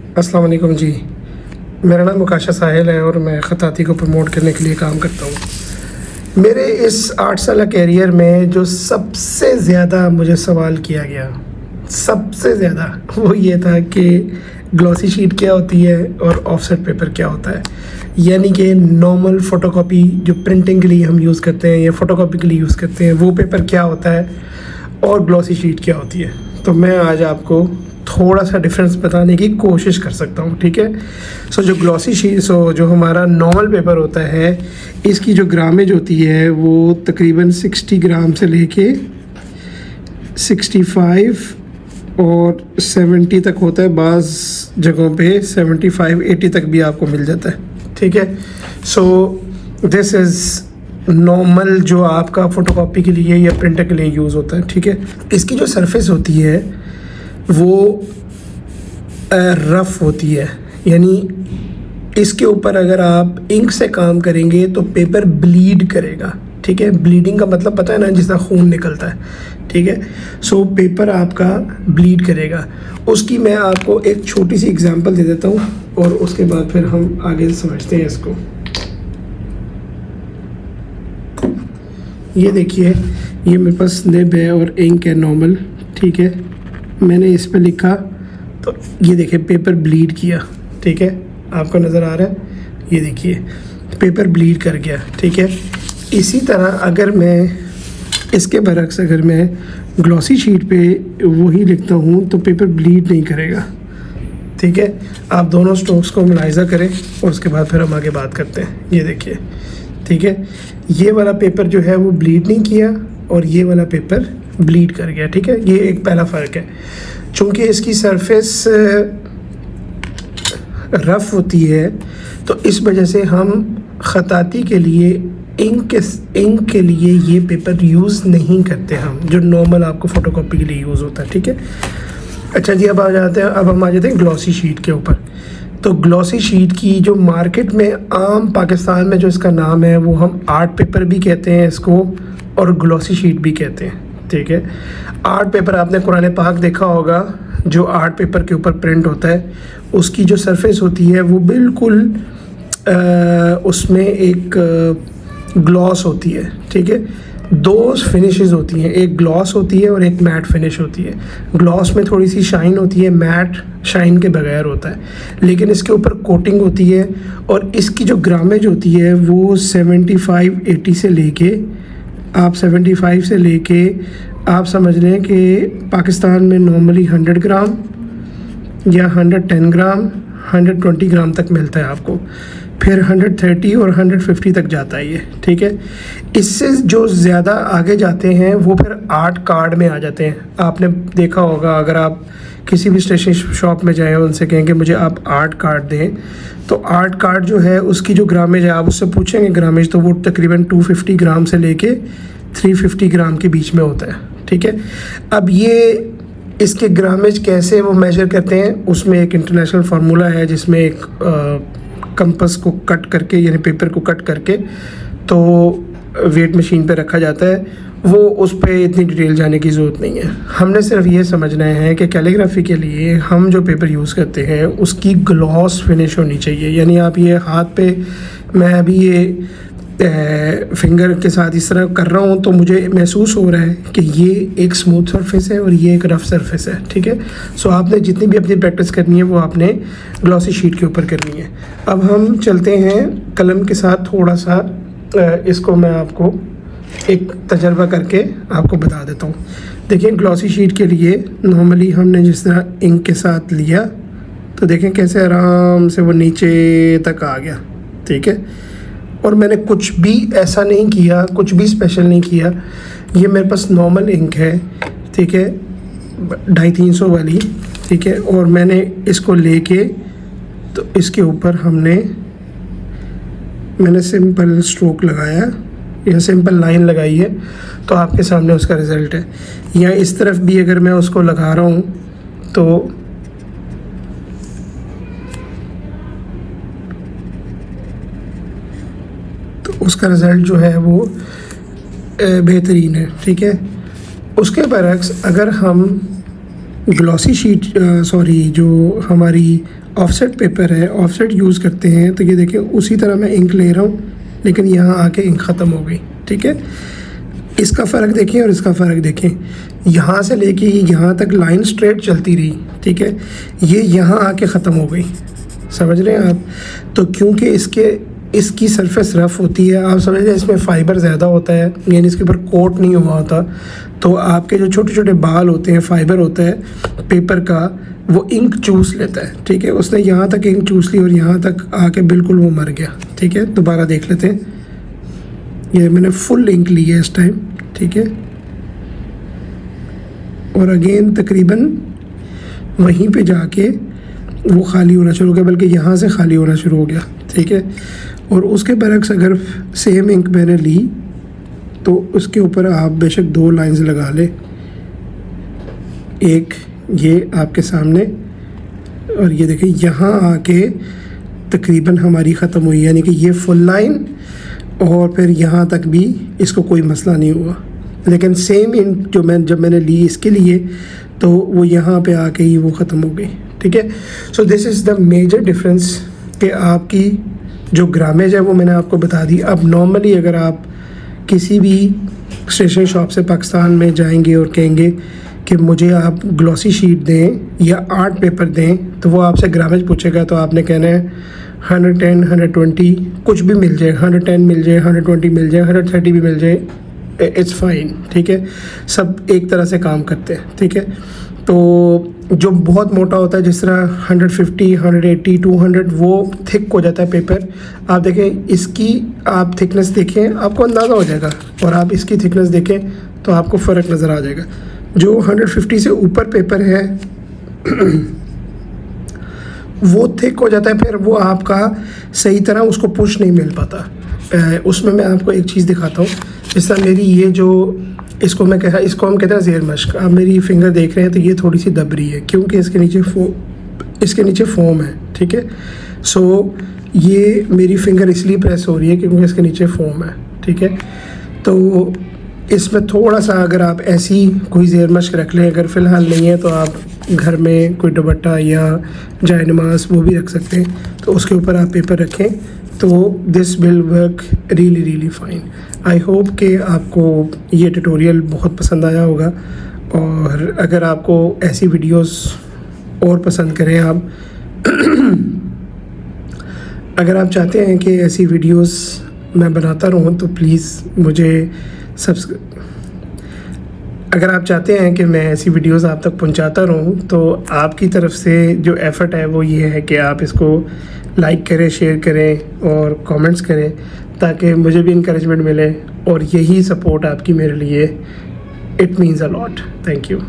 अस्सलाम वालेकुम जी। मेरा नाम मुकाशा साहिल है और मैं ख़ताती को प्रमोट करने के लिए काम करता हूँ। मेरे इस 8 साल कैरियर में जो सबसे ज़्यादा मुझे सवाल किया गया, सबसे ज़्यादा वो ये था कि ग्लॉसी शीट क्या होती है और ऑफसेट पेपर क्या होता है। यानी कि नॉर्मल फ़ोटोकॉपी जो प्रिंटिंग के लिए हम यूज़ करते हैं या फ़ोटोकॉपी के लिए यूज़ करते हैं वो पेपर क्या होता है और ग्लॉसी शीट क्या होती है। तो मैं आज आपको थोड़ा सा डिफरेंस बताने की कोशिश कर सकता हूँ, ठीक है। जो ग्लॉसी शीट जो हमारा नॉर्मल पेपर होता है इसकी जो ग्रामेज होती है वो तकरीबन 60 ग्राम से लेके 65 और 70 तक होता है। बाज़ जगहों पे 75-80 तक भी आपको मिल जाता है, ठीक है। दिस इज़ नॉर्मल जो आपका फ़ोटोकॉपी के लिए या प्रिंटर के लिए यूज़ होता है, ठीक है। इसकी जो सरफेस होती है वो रफ़ होती है, यानी इसके ऊपर अगर आप इंक से काम करेंगे तो पेपर ब्लीड करेगा, ठीक है। ब्लीडिंग का मतलब पता है ना, जिसका खून निकलता है, ठीक है। पेपर आपका ब्लीड करेगा। उसकी मैं आपको एक छोटी सी एग्जांपल दे देता हूँ और उसके बाद फिर हम आगे समझते हैं इसको। ये देखिए, ये मेरे पास निब है और इंक है नॉर्मल, ठीक है। मैंने इस पे लिखा तो ये देखिए पेपर ब्लीड किया, ठीक है। आपको नज़र आ रहा है, ये देखिए पेपर ब्लीड कर गया, ठीक है। इसी तरह अगर मैं इसके बरक्स अगर मैं ग्लॉसी शीट पे वही लिखता हूँ तो पेपर ब्लीड नहीं करेगा, ठीक है। आप दोनों स्ट्रोक्स को मुलाहिज़ा करें और उसके बाद फिर हम आगे बात करते हैं। ये देखिए, ठीक है, ये वाला पेपर जो है वो ब्लीड नहीं किया और ये वाला पेपर ब्लीड कर गया, ठीक है। ये एक पहला फ़र्क है। चूँकि इसकी सरफेस रफ़ होती है तो इस वजह से हम ख़ताती के लिए इंक के लिए ये पेपर यूज़ नहीं करते हम, जो नॉर्मल आपको फ़ोटोकॉपी के लिए यूज़ होता है, ठीक है। अच्छा जी, अब हम आ जाते हैं ग्लॉसी शीट के ऊपर। तो ग्लॉसी शीट की जो मार्केट में आम पाकिस्तान में जो इसका नाम है वो हम आर्ट पेपर भी कहते हैं इसको और ग्लॉसी शीट भी कहते हैं, ठीक है। आर्ट पेपर आपने कुरान पाक देखा होगा, जो आर्ट पेपर के ऊपर प्रिंट होता है उसकी जो सरफेस होती है वो बिल्कुल उसमें एक ग्लॉस होती है, ठीक है। दो फिनिशेस होती हैं, एक ग्लॉस होती है और एक मैट फिनिश होती है। ग्लॉस में थोड़ी सी शाइन होती है, मैट शाइन के बगैर होता है, लेकिन इसके ऊपर कोटिंग होती है और इसकी जो ग्रामेज होती है वो 75-80 से लेके आप 75 से लेके आप समझ लें कि पाकिस्तान में नॉर्मली 100 ग्राम या 110 ग्राम 120 ग्राम तक मिलता है आपको, फिर 130 और 150 तक जाता है ये, ठीक है। इससे जो ज़्यादा आगे जाते हैं वो फिर आर्ट कार्ड में आ जाते हैं। आपने देखा होगा, अगर आप किसी भी स्टेशनरी शॉप में जाएं उनसे कहेंगे मुझे आप आर्ट कार्ड दें, तो आर्ट कार्ड जो है उसकी जो ग्रामेज है आप उससे पूछेंगे ग्रामेज, तो वो तकरीबन 250 ग्राम से लेके 350 ग्राम के बीच में होता है, ठीक है। अब ये इसके ग्रामेज कैसे वो मेजर करते हैं, उसमें एक इंटरनेशनल फार्मूला है जिसमें एक कंपास को कट करके यानी पेपर को कट करके तो वेट मशीन पे रखा जाता है। वो उस पर इतनी डिटेल जाने की ज़रूरत नहीं है। हमने सिर्फ ये समझना है कि कैलीग्राफी के लिए हम जो पेपर यूज़ करते हैं उसकी ग्लॉस फिनिश होनी चाहिए। यानी आप ये हाथ पे, मैं अभी ये फिंगर के साथ इस तरह कर रहा हूँ तो मुझे महसूस हो रहा है कि ये एक स्मूथ सरफेस है और ये एक रफ़ सरफेस है, ठीक है। आपने जितनी भी अपनी प्रैक्टिस करनी है वो आपने ग्लॉसी शीट के ऊपर करनी है। अब हम चलते हैं कलम के साथ, थोड़ा सा इसको मैं आपको एक तजर्बा करके आपको बता देता हूँ। देखिए, ग्लॉसी शीट के लिए नॉर्मली हमने जिस तरह इंक के साथ लिया तो देखें कैसे आराम से वो नीचे तक आ गया, ठीक है। और मैंने कुछ भी ऐसा नहीं किया, कुछ भी स्पेशल नहीं किया। ये मेरे पास नॉर्मल इंक है, ठीक है, 250-300 वाली, ठीक है। और मैंने इसको लेके तो इसके ऊपर मैंने सिंपल स्ट्रोक लगाया या सिंपल लाइन लगाई है, तो आपके सामने उसका रिज़ल्ट है। या इस तरफ भी अगर मैं उसको लगा रहा हूँ तो उसका रिज़ल्ट जो है वो बेहतरीन है, ठीक है। उसके बरक्स अगर हम ग्लॉसी शीट जो हमारी ऑफसेट पेपर है, ऑफसेट यूज़ करते हैं, तो ये देखिए उसी तरह मैं इंक ले रहा हूँ, लेकिन यहाँ आके इंक ख़त्म हो गई। ठीक है, इसका फ़र्क देखें और इसका फ़र्क देखें। यहाँ से लेके यहाँ तक लाइन स्ट्रेट चलती रही, ठीक है, ये यहाँ आके ख़त्म हो गई। समझ रहे हैं आप? तो क्योंकि इसकी सरफेस रफ़ होती है, आप समझ रहे हैं, इसमें फ़ाइबर ज़्यादा होता है, यानी इसके ऊपर कोट नहीं हुआ होता, तो आपके जो छोटे छोटे बाल होते हैं, फ़ाइबर होता है पेपर का, वो इंक चूस लेता है। ठीक है, उसने यहाँ तक इंक चूस ली और यहाँ तक आके बिल्कुल वो मर गया। ठीक है, दोबारा देख लेते हैं। ये मैंने फुल इंक ली है इस टाइम। ठीक है, और अगेन तकरीबन वहीं पे जाके वो खाली होना शुरू हो गया, बल्कि यहाँ से खाली होना शुरू हो गया। ठीक है, और उसके बरक्स अगर सेम इंक मैंने ली तो उसके ऊपर आप बेशक 2 लाइंस लगा ले, एक ये आपके सामने, और ये देखिए यहाँ आके तकरीबन हमारी ख़त्म हुई, यानी कि ये फुल लाइन, और फिर यहाँ तक भी इसको कोई मसला नहीं हुआ। लेकिन सेम इंक जब मैंने ली इसके लिए, तो वो यहाँ पे आके ही वो ख़त्म हो गई। ठीक है, so this is the major difference कि आपकी जो ग्रामेज है वो मैंने आपको बता दी। अब नॉर्मली अगर आप किसी भी स्टेशनरी शॉप से पाकिस्तान में जाएंगे और कहेंगे कि मुझे आप ग्लॉसी शीट दें या आर्ट पेपर दें, तो वो आपसे ग्रामेज पूछेगा, तो आपने कहना है 110, 120, कुछ भी मिल जाए, 110 मिल जाए, 120 मिल जाए, 130 भी मिल जाए, इट्स फाइन। ठीक है, सब एक तरह से काम करते हैं। ठीक है, तो जो बहुत मोटा होता है, जिस तरह 150, 180, 200, वो थिक हो जाता है पेपर। आप देखें, इसकी आप थिकनेस देखें, आपको अंदाज़ा हो जाएगा, और आप इसकी थिकनेस देखें तो आपको फ़र्क नज़र आ जाएगा। जो 150 से ऊपर पेपर है वो थिक हो जाता है, फिर वो आपका सही तरह उसको पुश नहीं मिल पाता। उसमें मैं आपको एक चीज़ दिखाता हूँ। जिस तरह मेरी ये जो इसको हम कहते हैं ज़ेर मश्क। आप मेरी फिंगर देख रहे हैं तो ये थोड़ी सी दब रही है, क्योंकि इसके नीचे फोम है। ठीक है, सो ये मेरी फिंगर इसलिए प्रेस हो रही है क्योंकि इसके नीचे फोम है। ठीक है, तो इसमें थोड़ा सा अगर आप ऐसी कोई ज़ेर मश्क रख लें, अगर फ़िलहाल नहीं है तो आप घर में कोई दुपट्टा या जाय नमाज वो भी रख सकते हैं, तो उसके ऊपर आप पेपर रखें, तो this will work really really fine. I hope कि आपको ये ट्यूटोरियल बहुत पसंद आया होगा, और अगर आपको ऐसी वीडियोस और पसंद करें आप अगर आप चाहते हैं कि ऐसी वीडियोस मैं बनाता रहूं, तो प्लीज़ मुझे अगर आप चाहते हैं कि मैं ऐसी वीडियोस आप तक पहुंचाता रहूं, तो आपकी तरफ से जो एफ़र्ट है वो ये है कि आप इसको लाइक करें, शेयर करें और कमेंट्स करें, ताकि मुझे भी इंकरेजमेंट मिले, और यही सपोर्ट आपकी मेरे लिए it means a lot. Thank you.